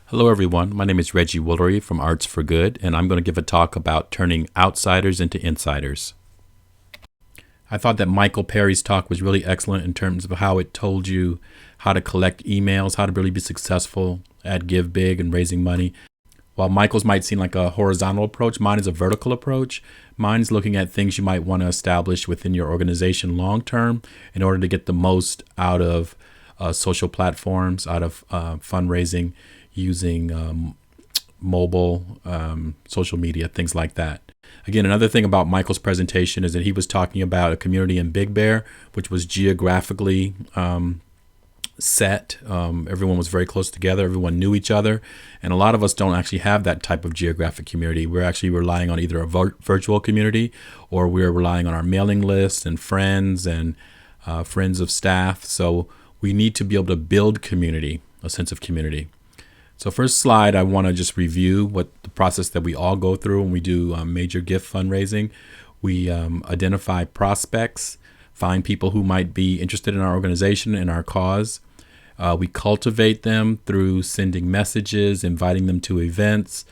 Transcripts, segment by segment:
Hello everyone, my name is Reggie Woolery from Arts4Good, and I'm going to give a talk about turning outsiders into insiders. I thought that Michael Perry's talk was really excellent in terms of how it told you how to collect emails, how to really be successful at Give Big and raising money. While Michael's might seem like a horizontal approach, mine is a vertical approach. Mine is looking at things you might want to establish within your organization long term in order to get the most out of social platforms, out of fundraising, using mobile, social media, things like that. Again, another thing about Michael's presentation is that he was talking about a community in Big Bear, which was geographically set. Everyone was very close together. Everyone knew each other. And a lot of us don't actually have that type of geographic community. We're actually relying on either a virtual community, or we're relying on our mailing list and friends of staff. So we need to be able to build community, a sense of community. So first slide, I want to just review what the process that we all go through when we do major gift fundraising. We identify prospects, find people who might be interested in our organization and our cause. We cultivate them through sending messages, inviting them to events,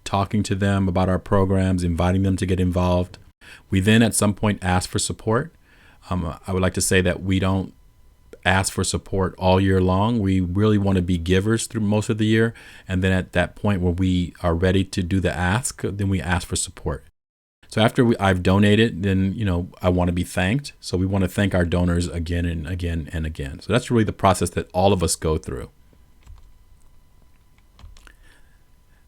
talking to them about our programs, inviting them to get involved. We then at some point ask for support. I would like to say that we don't ask for support all year long. We really want to be givers through most of the year. And then at that point where we are ready to do the ask, then we ask for support. So after I've donated, then, I want to be thanked. So we want to thank our donors again and again and again. So that's really the process that all of us go through.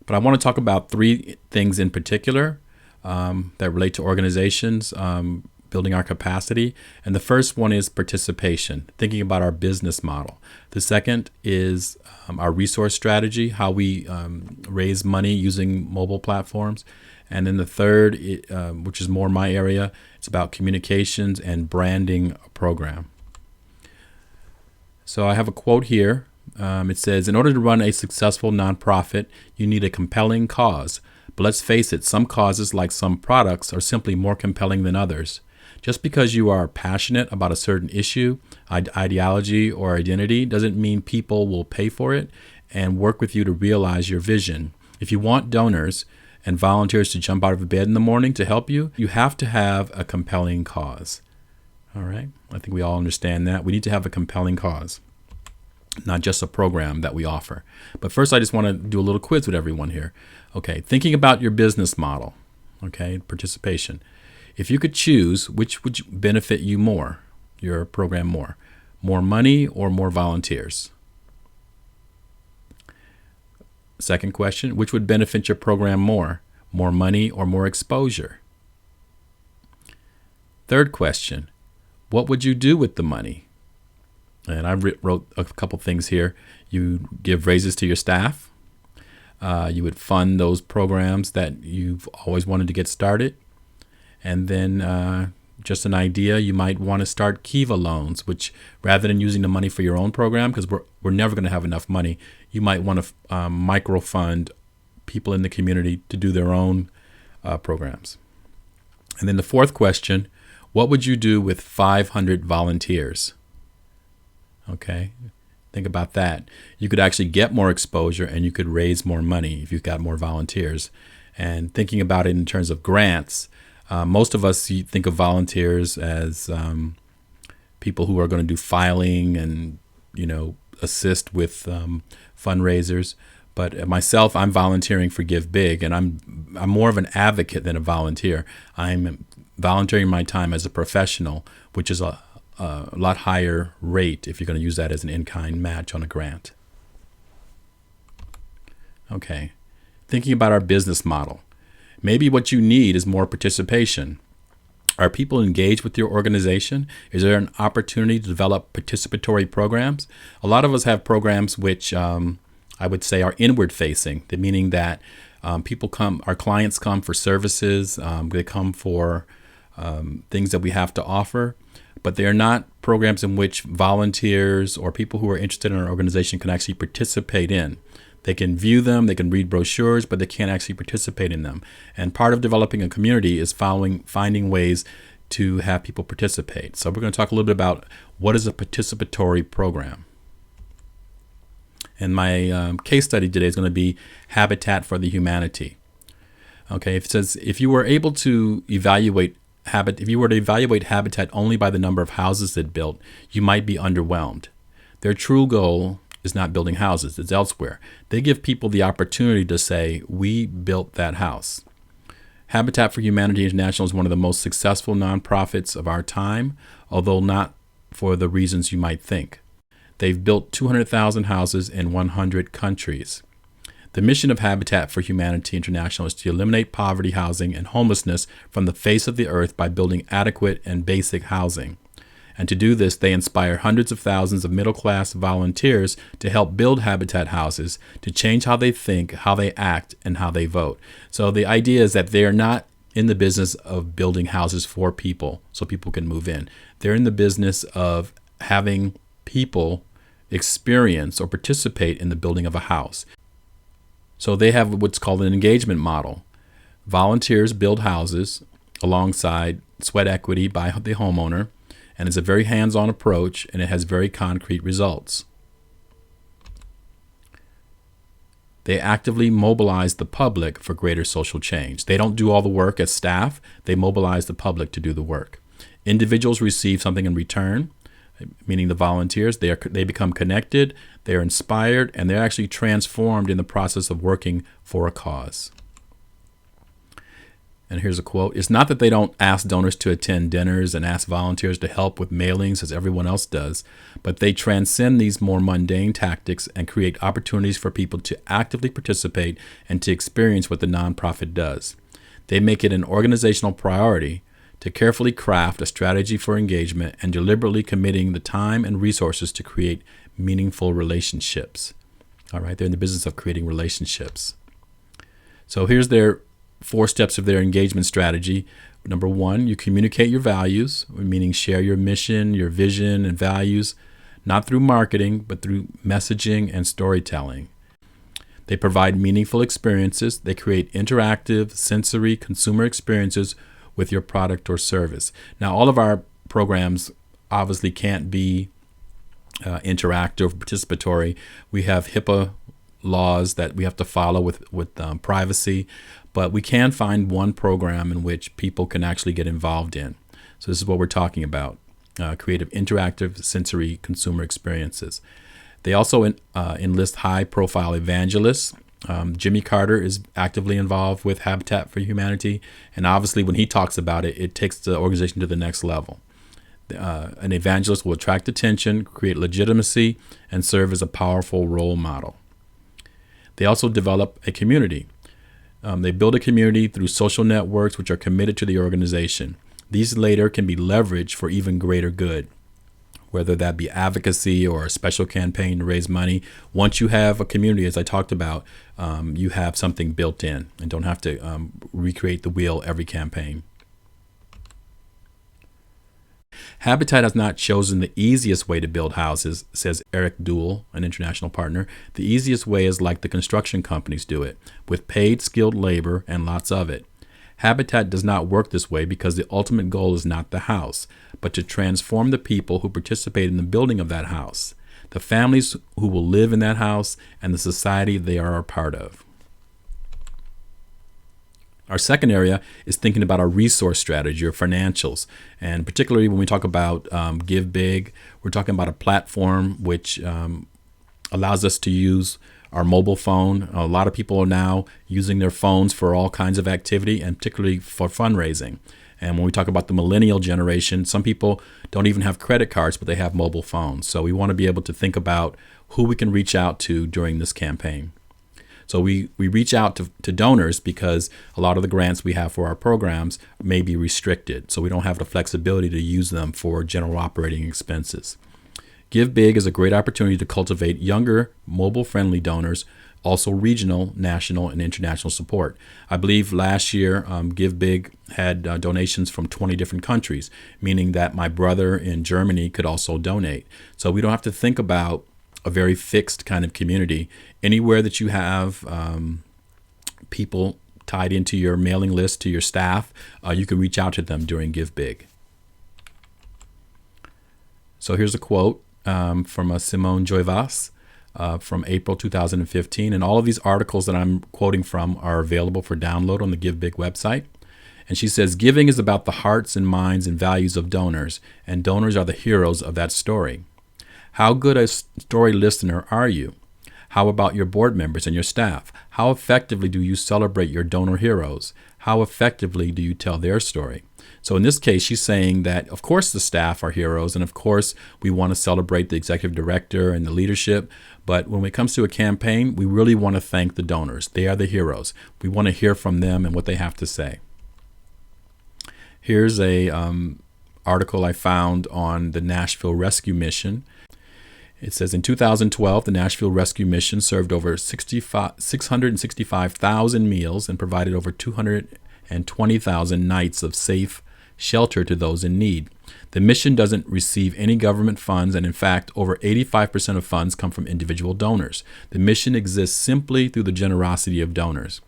But I want to talk about three things in particular that relate to organizations, building our capacity. And the first one is participation, thinking about our business model. The second is our resource strategy, how we raise money using mobile platforms. And then the third, which is more my area, it's about communications and branding a program. So I have a quote here. It says, "In order to run a successful nonprofit, you need a compelling cause. But let's face it, some causes, like some products, are simply more compelling than others. Just because you are passionate about a certain issue, ideology, or identity doesn't mean people will pay for it and work with you to realize your vision. If you want donors and volunteers to jump out of bed in the morning to help you, you have to have a compelling cause." All right. I think we all understand that. We need to have a compelling cause, not just a program that we offer. But first, I just want to do a little quiz with everyone here. Okay. Thinking about your business model. Okay. Participation. If you could choose, which would benefit you more, your program more? More money or more volunteers? Second question, which would benefit your program more? More money or more exposure? Third question, what would you do with the money? And I wrote a couple things here. You give raises to your staff. You would fund those programs that you've always wanted to get started. And then just an idea, you might want to start Kiva loans, which rather than using the money for your own program, because we're never going to have enough money, you might want to microfund people in the community to do their own programs. And then the fourth question, what would you do with 500 volunteers? Okay, think about that. You could actually get more exposure and you could raise more money if you've got more volunteers. And thinking about it in terms of grants, most of us think of volunteers as people who are going to do filing and, assist with fundraisers. But myself, I'm volunteering for Give Big, and I'm more of an advocate than a volunteer. I'm volunteering my time as a professional, which is a lot higher rate if you're going to use that as an in-kind match on a grant. Okay, thinking about our business model. Maybe what you need is more participation. Are people engaged with your organization? Is there an opportunity to develop participatory programs? A lot of us have programs which I would say are inward facing, meaning that our clients come for services, they come for things that we have to offer, but they are not programs in which volunteers or people who are interested in our organization can actually participate in. They can view them, they can read brochures, but they can't actually participate in them. And part of developing a community is finding ways to have people participate. So we're going to talk a little bit about what is a participatory program. And my case study today is going to be Habitat for the Humanity. Okay, it says if you were to evaluate Habitat only by the number of houses it built, you might be underwhelmed. Their true goal is not building houses, it's elsewhere. They give people the opportunity to say, we built that house. Habitat for Humanity International is one of the most successful nonprofits of our time, although not for the reasons you might think. They've built 200,000 houses in 100 countries. The mission of Habitat for Humanity International is to eliminate poverty, housing, and homelessness from the face of the earth by building adequate and basic housing. And to do this, they inspire hundreds of thousands of middle-class volunteers to help build Habitat houses, to change how they think, how they act, and how they vote. So the idea is that they are not in the business of building houses for people so people can move in. They're in the business of having people experience or participate in the building of a house. So they have what's called an engagement model. Volunteers build houses alongside sweat equity by the homeowner, and it's a very hands-on approach, and it has very concrete results. They actively mobilize the public for greater social change. They don't do all the work as staff. They mobilize the public to do the work. Individuals receive something in return, meaning the volunteers. They become connected, they're inspired, and they're actually transformed in the process of working for a cause. And here's a quote. It's not that they don't ask donors to attend dinners and ask volunteers to help with mailings as everyone else does, but they transcend these more mundane tactics and create opportunities for people to actively participate and to experience what the nonprofit does. They make it an organizational priority to carefully craft a strategy for engagement and deliberately committing the time and resources to create meaningful relationships. All right, they're in the business of creating relationships. So here's their 4 steps of their engagement strategy. Number 1, you communicate your values, meaning share your mission, your vision, and values, not through marketing, but through messaging and storytelling. They provide meaningful experiences. They create interactive, sensory consumer experiences with your product or service. Now, all of our programs obviously can't be interactive, participatory. We have HIPAA laws that we have to follow with privacy, but we can find one program in which people can actually get involved in. So this is what we're talking about, creative, interactive, sensory consumer experiences. They also enlist high-profile evangelists. Jimmy Carter is actively involved with Habitat for Humanity, and obviously when he talks about it, it takes the organization to the next level. An evangelist will attract attention, create legitimacy, and serve as a powerful role model. They also develop a community. They build a community through social networks which are committed to the organization. These later can be leveraged for even greater good, whether that be advocacy or a special campaign to raise money. Once you have a community, as I talked about, you have something built in and don't have to recreate the wheel every campaign. Habitat has not chosen the easiest way to build houses, says Eric Duell, an international partner. The easiest way is like the construction companies do it, with paid skilled labor and lots of it. Habitat does not work this way because the ultimate goal is not the house, but to transform the people who participate in the building of that house, the families who will live in that house, and the society they are a part of. Our second area is thinking about our resource strategy or financials. And particularly when we talk about Give Big, we're talking about a platform which allows us to use our mobile phone. A lot of people are now using their phones for all kinds of activity, and particularly for fundraising. And when we talk about the millennial generation, some people don't even have credit cards, but they have mobile phones. So we want to be able to think about who we can reach out to during this campaign. So we reach out to donors because a lot of the grants we have for our programs may be restricted. So we don't have the flexibility to use them for general operating expenses. Give Big is a great opportunity to cultivate younger, mobile-friendly donors, also regional, national, and international support. I believe last year Give Big had donations from 20 different countries, meaning that my brother in Germany could also donate. So we don't have to think about a very fixed kind of community. Anywhere that you have people tied into your mailing list, to your staff, you can reach out to them during Give Big. So here's a quote from Simone Joyvas. from April 2015. And all of these articles that I'm quoting from are available for download on the Give Big website. And she says, giving is about the hearts and minds and values of donors, and donors are the heroes of that story. How good a story listener are you? How about your board members and your staff? How effectively do you celebrate your donor heroes? How effectively do you tell their story? So in this case, she's saying that, of course, the staff are heroes, and of course, we want to celebrate the executive director and the leadership. But when it comes to a campaign, we really want to thank the donors. They are the heroes. We want to hear from them and what they have to say. Here's a article I found on the Nashville Rescue Mission. It says, in 2012, the Nashville Rescue Mission served over 665,000 meals and provided over 220,000 nights of safe shelter to those in need. The mission doesn't receive any government funds, and in fact, over 85% of funds come from individual donors. The mission exists simply through the generosity of donors.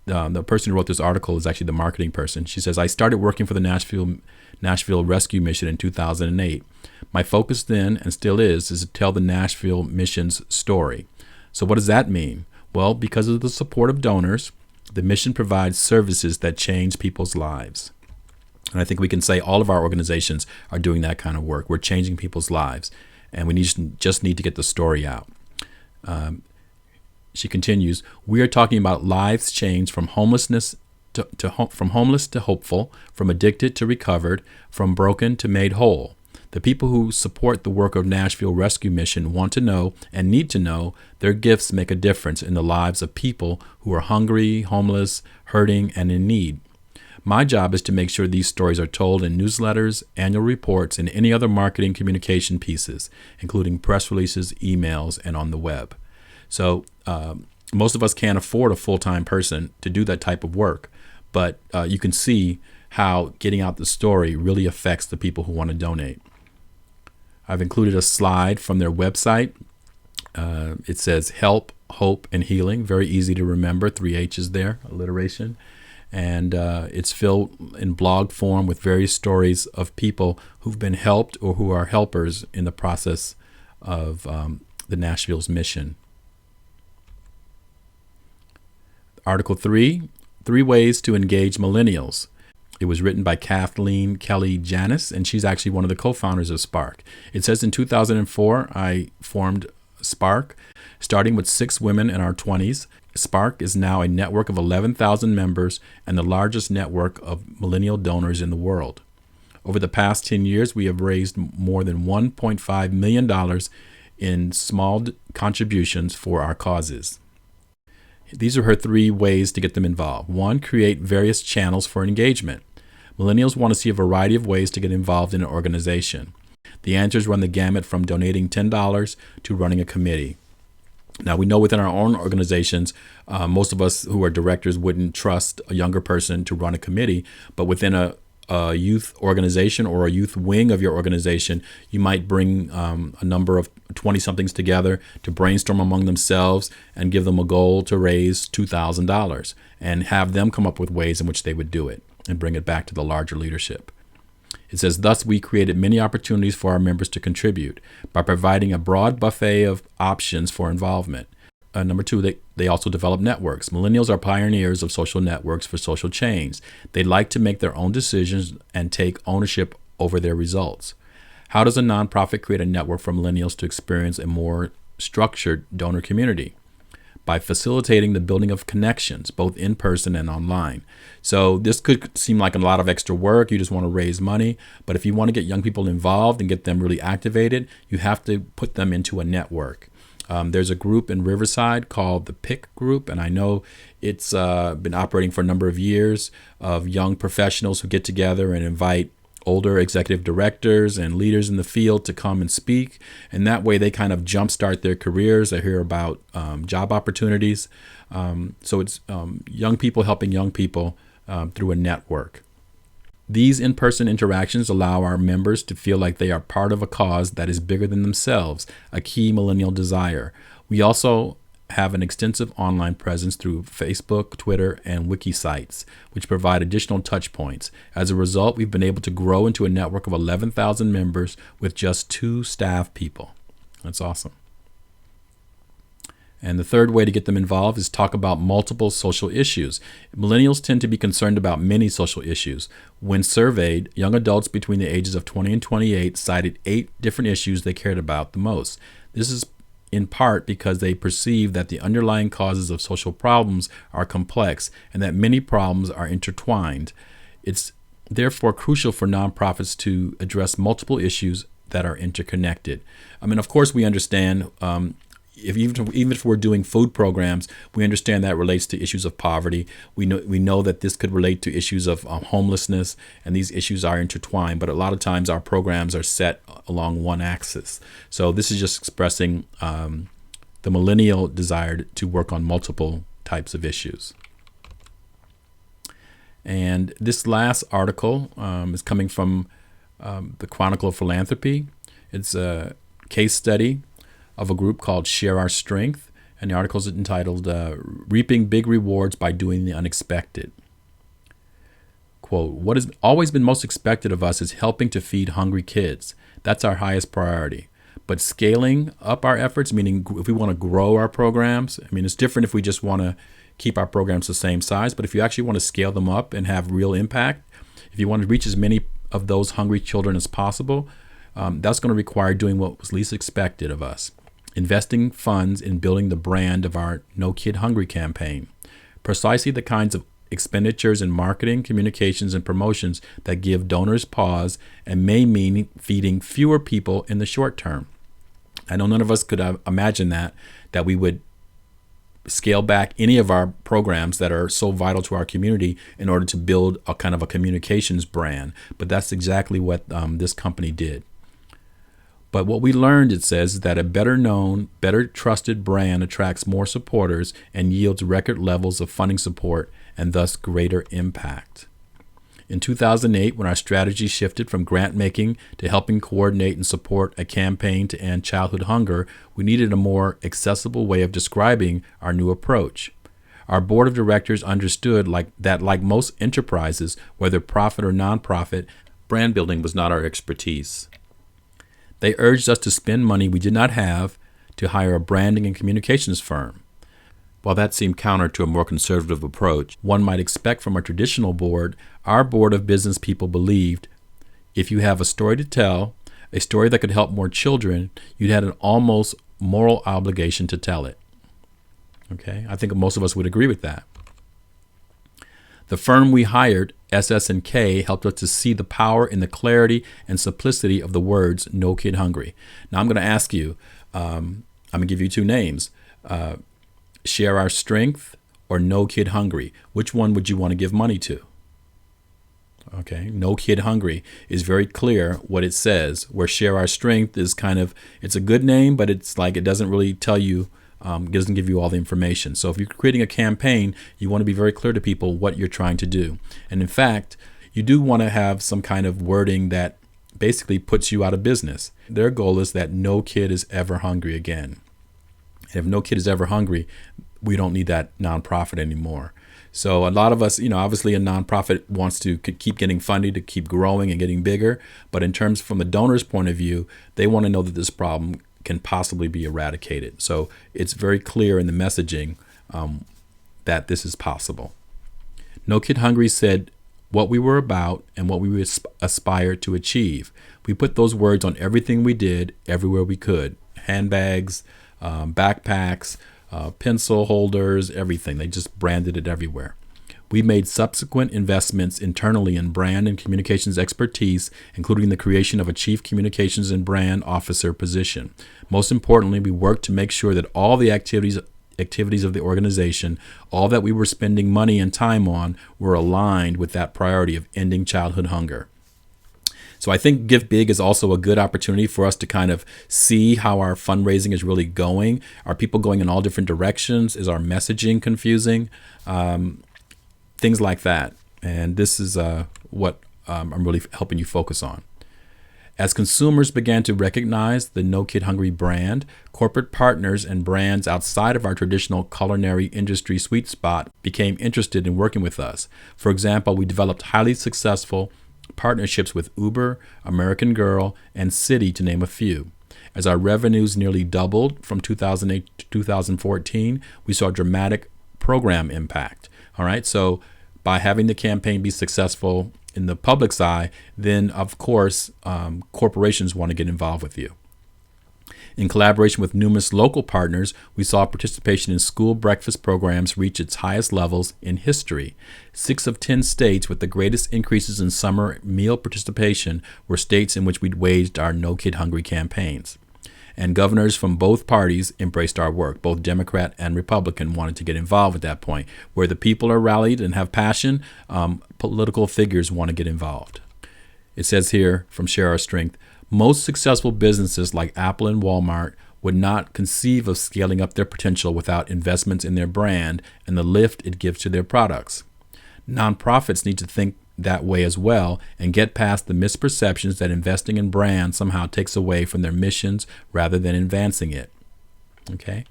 The person who wrote this article is actually the marketing person. She says, I started working for the Nashville Rescue Mission in 2008. My focus then, and still is to tell the Nashville mission's story. So what does that mean? Well, because of the support of donors, the mission provides services that change people's lives. And I think we can say all of our organizations are doing that kind of work. We're changing people's lives, and we just need to get the story out. She continues, we are talking about lives changed from homelessness from homeless to hopeful, from addicted to recovered, from broken to made whole. The people who support the work of Nashville Rescue Mission want to know and need to know their gifts make a difference in the lives of people who are hungry, homeless, hurting, and in need. My job is to make sure these stories are told in newsletters, annual reports, and any other marketing communication pieces, including press releases, emails, and on the web. So most of us can't afford a full-time person to do that type of work, but you can see how getting out the story really affects the people who want to donate. I've included a slide from their website. It says help, hope, and healing. Very easy to remember. 3 H's there, alliteration. And it's filled in blog form with various stories of people who've been helped or who are helpers in the process of the Nashville's mission. Article 3, 3 ways to engage millennials. It was written by Kathleen Kelly Janis, and she's actually one of the co-founders of Spark. It says in 2004, I formed Spark, starting with 6 women in our 20s. Spark is now a network of 11,000 members and the largest network of millennial donors in the world. Over the past 10 years, we have raised more than $1.5 million in small contributions for our causes. These are her 3 ways to get them involved. 1, create various channels for engagement. Millennials want to see a variety of ways to get involved in an organization. The answers run the gamut from donating $10 to running a committee. Now, we know within our own organizations, most of us who are directors wouldn't trust a younger person to run a committee, but within a youth organization or a youth wing of your organization, you might bring a number of 20-somethings together to brainstorm among themselves and give them a goal to raise $2,000 and have them come up with ways in which they would do it and bring it back to the larger leadership. It says, thus we created many opportunities for our members to contribute by providing a broad buffet of options for involvement. Number 2, they also develop networks. Millennials are pioneers of social networks for social change. They like to make their own decisions and take ownership over their results. How does a nonprofit create a network for millennials to experience a more structured donor community? By facilitating the building of connections, both in person and online. So this could seem like a lot of extra work. You just want to raise money. But if you want to get young people involved and get them really activated, you have to put them into a network. There's a group in Riverside called the Pic Group, and I know it's been operating for a number of years of young professionals who get together and invite older executive directors and leaders in the field to come and speak. And that way they kind of jumpstart their careers. They hear about job opportunities. So it's young people helping young people through a network. These in-person interactions allow our members to feel like they are part of a cause that is bigger than themselves, a key millennial desire. We also have an extensive online presence through Facebook, Twitter, and wiki sites, which provide additional touch points. As a result, we've been able to grow into a network of 11,000 members with just 2 staff people. That's awesome. And the third way to get them involved is talk about multiple social issues. Millennials tend to be concerned about many social issues. When surveyed, young adults between the ages of 20 and 28 cited 8 different issues they cared about the most. This is in part because they perceive that the underlying causes of social problems are complex and that many problems are intertwined. It's therefore crucial for nonprofits to address multiple issues that are interconnected. I mean, of course, we understand even if we're doing food programs, we understand that relates to issues of poverty. We know that this could relate to issues of homelessness, and these issues are intertwined. But a lot of times our programs are set along one axis. So this is just expressing the millennial desire to work on multiple types of issues. And this last article is coming from the Chronicle of Philanthropy. It's a case study of a group called Share Our Strength, and the article is entitled Reaping Big Rewards by Doing the Unexpected. Quote, "What has always been most expected of us is helping to feed hungry kids. That's our highest priority. But scaling up our efforts, meaning if we want to grow our programs, I mean, it's different if we just want to keep our programs the same size, but if you actually want to scale them up and have real impact, if you want to reach as many of those hungry children as possible, that's going to require doing what was least expected of us. Investing funds in building the brand of our No Kid Hungry campaign. Precisely the kinds of expenditures in marketing, communications, and promotions that give donors pause and may mean feeding fewer people in the short term." I know none of us could imagine that we would scale back any of our programs that are so vital to our community in order to build a kind of a communications brand. But that's exactly what this company did. But what we learned, it says, is that a better known, better trusted brand attracts more supporters and yields record levels of funding support and thus greater impact. In 2008, when our strategy shifted from grant making to helping coordinate and support a campaign to end childhood hunger, we needed a more accessible way of describing our new approach. Our board of directors understood that like most enterprises, whether profit or nonprofit, brand building was not our expertise. They urged us to spend money we did not have to hire a branding and communications firm. While that seemed counter to a more conservative approach one might expect from a traditional board, our board of business people believed if you have a story to tell, a story that could help more children, you'd had an almost moral obligation to tell it. Okay, I think most of us would agree with that. The firm we hired, SS&K, helped us to see the power in the clarity and simplicity of the words "No Kid Hungry." Now I'm going to ask you, I'm going to give you 2 names, Share Our Strength or No Kid Hungry. Which one would you want to give money to? Okay, No Kid Hungry is very clear what it says, where Share Our Strength is it's a good name, but it's like it doesn't really tell you, doesn't give you all the information. So if you're creating a campaign, you want to be very clear to people what you're trying to do. And in fact, you do want to have some kind of wording that basically puts you out of business. Their goal is that no kid is ever hungry again. And if no kid is ever hungry, we don't need that nonprofit anymore. So a lot of us, obviously a nonprofit wants to keep getting funded, to keep growing and getting bigger. But in terms from the donor's point of view, they want to know that this problem can possibly be eradicated. So it's very clear in the messaging that this is possible. No Kid Hungry said what we were about and what we aspired to achieve. We put those words on everything we did, everywhere we could. Handbags, backpacks, pencil holders, everything. They just branded it everywhere. We made subsequent investments internally in brand and communications expertise, including the creation of a chief communications and brand officer position. Most importantly, we worked to make sure that all the activities of the organization, all that we were spending money and time on, were aligned with that priority of ending childhood hunger. So I think Give Big is also a good opportunity for us to kind of see how our fundraising is really going. Are people going in all different directions? Is our messaging confusing? Things like that. And this is what I'm really helping you focus on. As consumers began to recognize the No Kid Hungry brand, corporate partners and brands outside of our traditional culinary industry sweet spot became interested in working with us. For example, we developed highly successful partnerships with Uber, American Girl, and Citi, to name a few. As our revenues nearly doubled from 2008 to 2014, we saw a dramatic program impact. All right, so by having the campaign be successful in the public's eye, then of course corporations want to get involved with you. In collaboration with numerous local partners, we saw participation in school breakfast programs reach its highest levels in history. 6 of 10 states with the greatest increases in summer meal participation were states in which we'd waged our No Kid Hungry campaigns. And governors from both parties embraced our work. Both Democrat and Republican wanted to get involved at that point. Where the people are rallied and have passion, political figures want to get involved. It says here from Share Our Strength, most successful businesses like Apple and Walmart would not conceive of scaling up their potential without investments in their brand and the lift it gives to their products. Nonprofits need to think that way as well and get past the misperceptions that investing in brand somehow takes away from their missions rather than advancing it. Okay?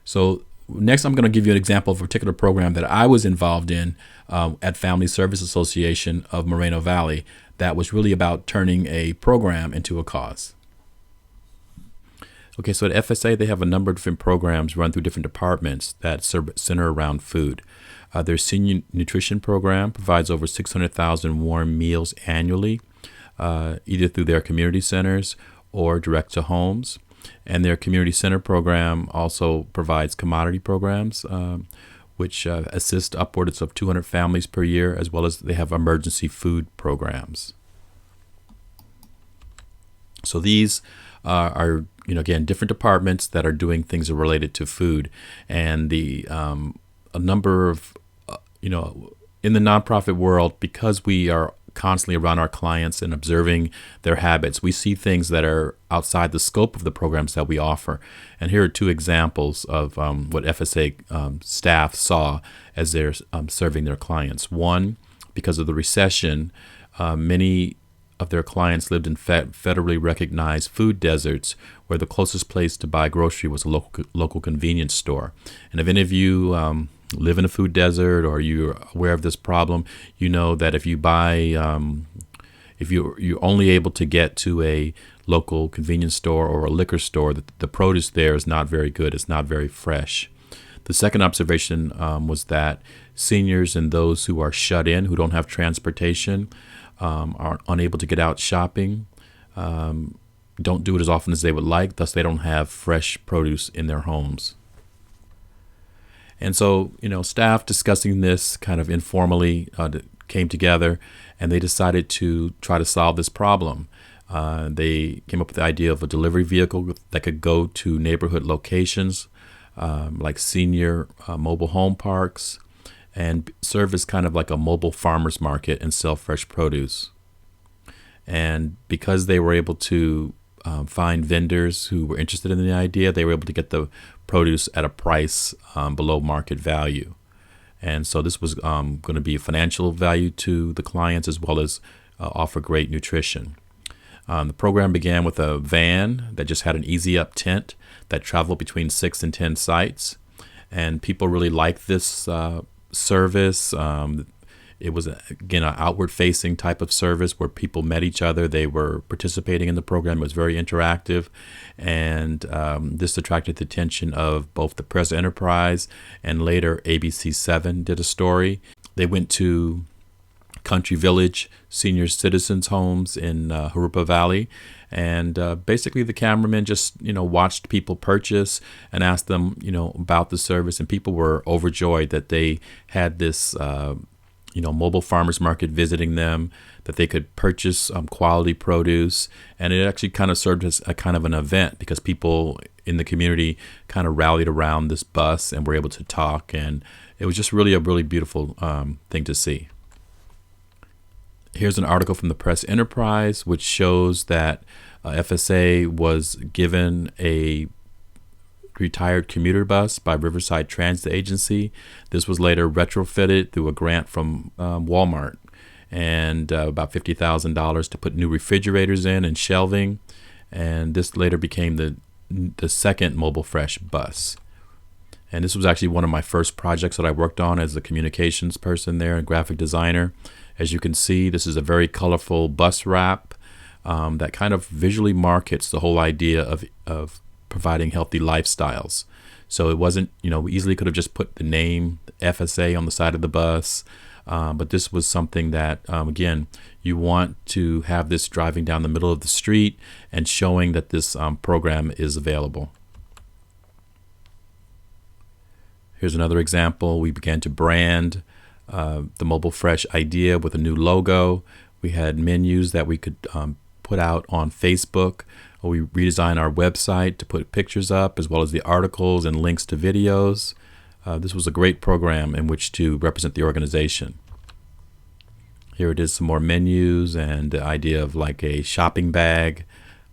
So next I'm going to give you an example of a particular program that I was involved in at Family Service Association of Moreno Valley that was really about turning a program into a cause. Okay, so at FSA, they have a number of different programs run through different departments that center around food. Their senior nutrition program provides over 600,000 warm meals annually, either through their community centers or direct to homes. And their community center program also provides commodity programs, which assist upwards of 200 families per year, as well as they have emergency food programs. So these are again, different departments that are doing things related to food, and a number of in the nonprofit world, because we are constantly around our clients and observing their habits, we see things that are outside the scope of the programs that we offer. And here are 2 examples of what FSA staff saw as they're serving their clients. One, because of the recession, many of their clients lived in federally recognized food deserts where the closest place to buy grocery was a local convenience store. And if any of you live in a food desert or you're aware of this problem, you know that if you buy, if you're only able to get to a local convenience store or a liquor store, the produce there is not very good. It's not very fresh. The second observation was that seniors and those who are shut in, who don't have transportation, are unable to get out shopping, don't do it as often as they would like, thus they don't have fresh produce in their homes. And so, staff discussing this kind of informally came together, and they decided to try to solve this problem. They came up with the idea of a delivery vehicle that could go to neighborhood locations like senior mobile home parks and serve as kind of like a mobile farmer's market and sell fresh produce. And because they were able to find vendors who were interested in the idea, they were able to get the produce at a price below market value. And so this was going to be a financial value to the clients as well as offer great nutrition. The program began with a van that just had an easy up tent that traveled between 6 and 10 sites. And people really liked this service. It was, again, an outward-facing type of service where people met each other. They were participating in the program. It was very interactive, and this attracted the attention of both the Press Enterprise and later ABC7 did a story. They went to Country Village senior citizens' homes in Jurupa Valley, and basically the cameraman just, watched people purchase and asked them, about the service, and people were overjoyed that they had this mobile farmers market visiting them, that they could purchase quality produce. And it actually kind of served as a kind of an event because people in the community kind of rallied around this bus and were able to talk. And it was just really a really beautiful thing to see. Here's an article from the Press Enterprise, which shows that FSA was given a retired commuter bus by Riverside Transit Agency. This was later retrofitted through a grant from Walmart, and about $50,000 to put new refrigerators in and shelving. And this later became the second Mobile Fresh bus. And this was actually one of my first projects that I worked on as a communications person there and graphic designer. As you can see, this is a very colorful bus wrap. that kind of visually markets the whole idea of providing healthy lifestyles. So it wasn't, we easily could have just put the name FSA on the side of the bus. But this was something that, again, you want to have this driving down the middle of the street and showing that this program is available. Here's another example. We began to brand the Mobile Fresh idea with a new logo. We had menus that we could put out on Facebook. We redesigned our website to put pictures up, as well as the articles and links to videos. This was a great program in which to represent the organization. Here it is, some more menus and the idea of like a shopping bag,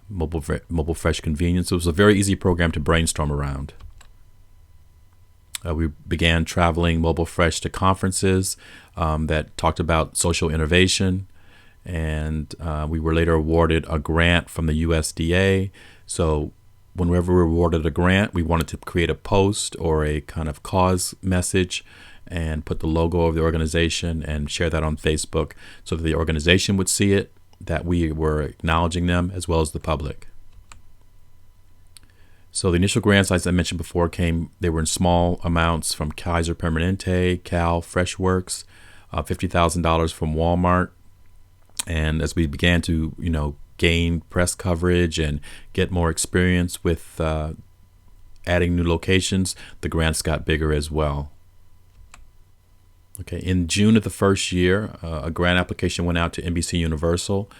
mobile fresh convenience. It was a very easy program to brainstorm around. We began traveling Mobile Fresh to conferences that talked about social innovation, and we were later awarded a grant from the USDA. So whenever we were awarded a grant, we wanted to create a post or a kind of cause message and put the logo of the organization and share that on Facebook so that the organization would see it, that we were acknowledging them, as well as the public. So the initial grants, as I mentioned before, they were in small amounts from Kaiser Permanente, Cal Freshworks, $50,000 from Walmart. And as we began to, gain press coverage and get more experience with adding new locations, the grants got bigger as well. Okay, in June of the first year, a grant application went out to NBC Universal.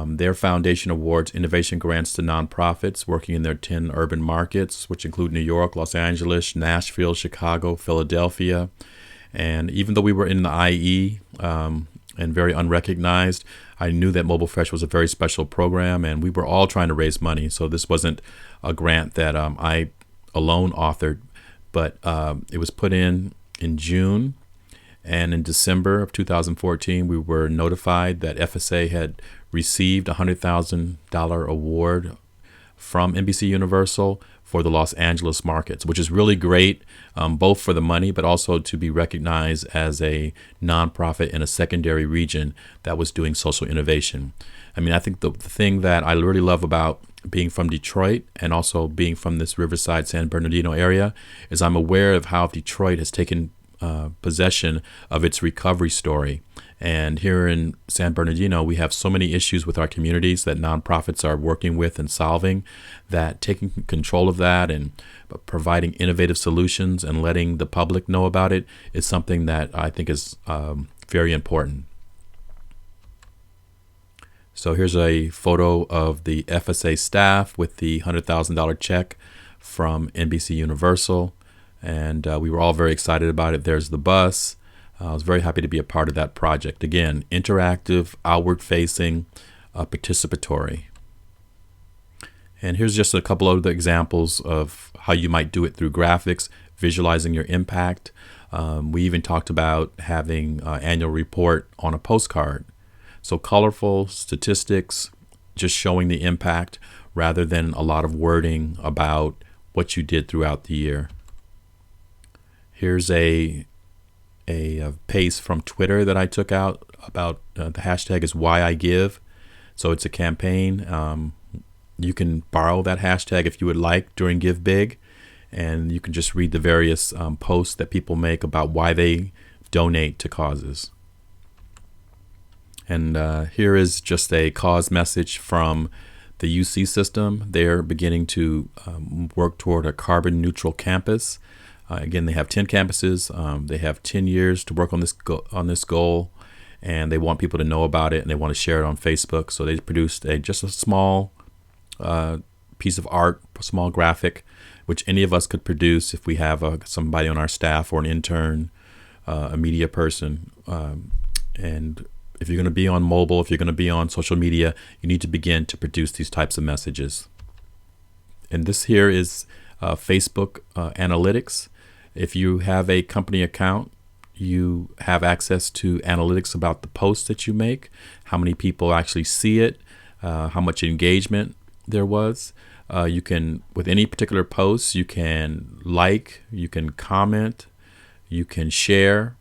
Their foundation awards innovation grants to nonprofits working in their 10 urban markets, which include New York, Los Angeles, Nashville, Chicago, Philadelphia. And even though we were in the IE and very unrecognized, I knew that Mobile Fresh was a very special program, and we were all trying to raise money. So this wasn't a grant that I alone authored, but it was put in June. And in December of 2014, we were notified that FSA had received a $100,000 award from NBC Universal for the Los Angeles markets, which is really great, both for the money, but also to be recognized as a nonprofit in a secondary region that was doing social innovation. I mean, I think the thing that I really love about being from Detroit and also being from this Riverside, San Bernardino area is I'm aware of how Detroit has taken possession of its recovery story. And here in San Bernardino, we have so many issues with our communities that nonprofits are working with and solving, that taking control of that and providing innovative solutions and letting the public know about it is something that I think is very important. So here's a photo of the FSA staff with the $100,000 check from NBC Universal. And we were all very excited about it. There's the bus. I was very happy to be a part of that project. Again, interactive, outward-facing, participatory. And here's just a couple of the examples of how you might do it through graphics, visualizing your impact. We even talked about having an annual report on a postcard. So colorful statistics, just showing the impact rather than a lot of wording about what you did throughout the year. Here's a paste from Twitter that I took out about the hashtag is why I give. So it's a campaign. You can borrow that hashtag if you would like during Give Big, and you can just read the various posts that people make about why they donate to causes. And here is just a cause message from the UC system. They're beginning to work toward a carbon neutral campus. Again, they have 10 campuses. They have 10 years to work on this goal, and they want people to know about it, and they want to share it on Facebook. So they produced just a small piece of art, a small graphic, which any of us could produce if we have somebody on our staff or an intern, a media person. And if you're going to be on mobile, if you're going to be on social media, you need to begin to produce these types of messages. And this here is Facebook analytics. If you have a company account, you have access to analytics about the posts that you make, how many people actually see it, how much engagement there was. You can, with any particular post, you can like, you can comment, you can share.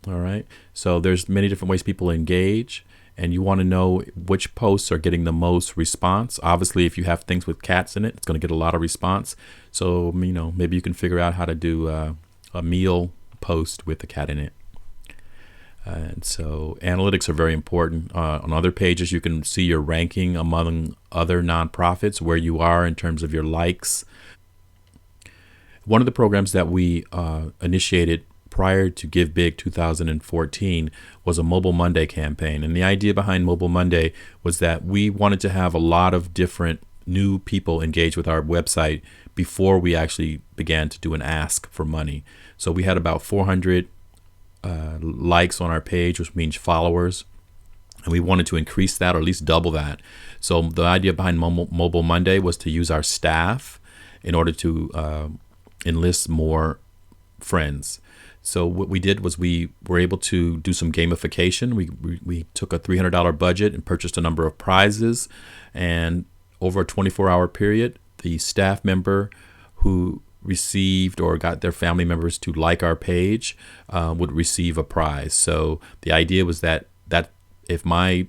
All right. So there's many different ways people engage. and you want to know which posts are getting the most response. Obviously, if you have things with cats in it, it's going to get a lot of response. So, maybe you can figure out how to do a meal post with a cat in it. And so analytics are very important. On other pages, you can see your ranking among other nonprofits, where you are in terms of your likes. One of the programs that we initiated prior to Give Big 2014 was a Mobile Monday campaign. And the idea behind Mobile Monday was that we wanted to have a lot of different new people engage with our website before we actually began to do an ask for money. So we had about 400 likes on our page, which means followers, and we wanted to increase that or at least double that. So the idea behind Mobile Monday was to use our staff in order to enlist more friends. So what we did was we were able to do some gamification. We took a $300 budget and purchased a number of prizes, and over a 24-hour period, the staff member who received or got their family members to like our page would receive a prize. So the idea was that if my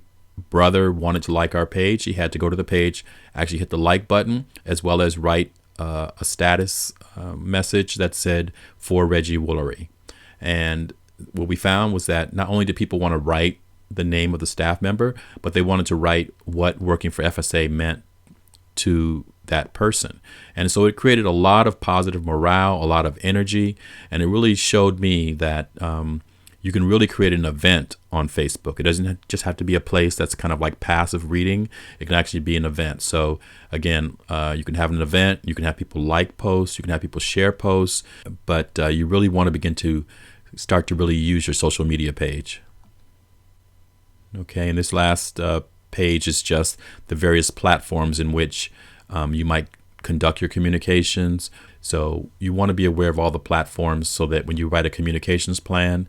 brother wanted to like our page, he had to go to the page, actually hit the like button, as well as write a status message that said, "For Reggie Woolery." And what we found was that not only did people want to write the name of the staff member, but they wanted to write what working for FSA meant to that person. And so it created a lot of positive morale, a lot of energy, and it really showed me that you can really create an event on Facebook. It doesn't just have to be a place that's kind of like passive reading. It can actually be an event. So again, you can have an event, you can have people like posts, you can have people share posts, but you really want to begin to start to really use your social media page. Okay, and this last page is just the various platforms in which you might conduct your communications. So you want to be aware of all the platforms so that when you write a communications plan,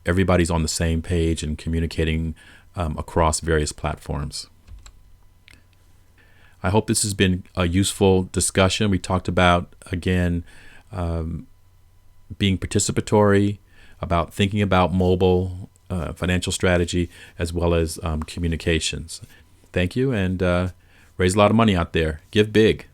everybody's on the same page and communicating across various platforms. I hope this has been a useful discussion. We talked about, again, being participatory, about thinking about mobile, financial strategy, as well as communications. Thank you, and raise a lot of money out there. Give big.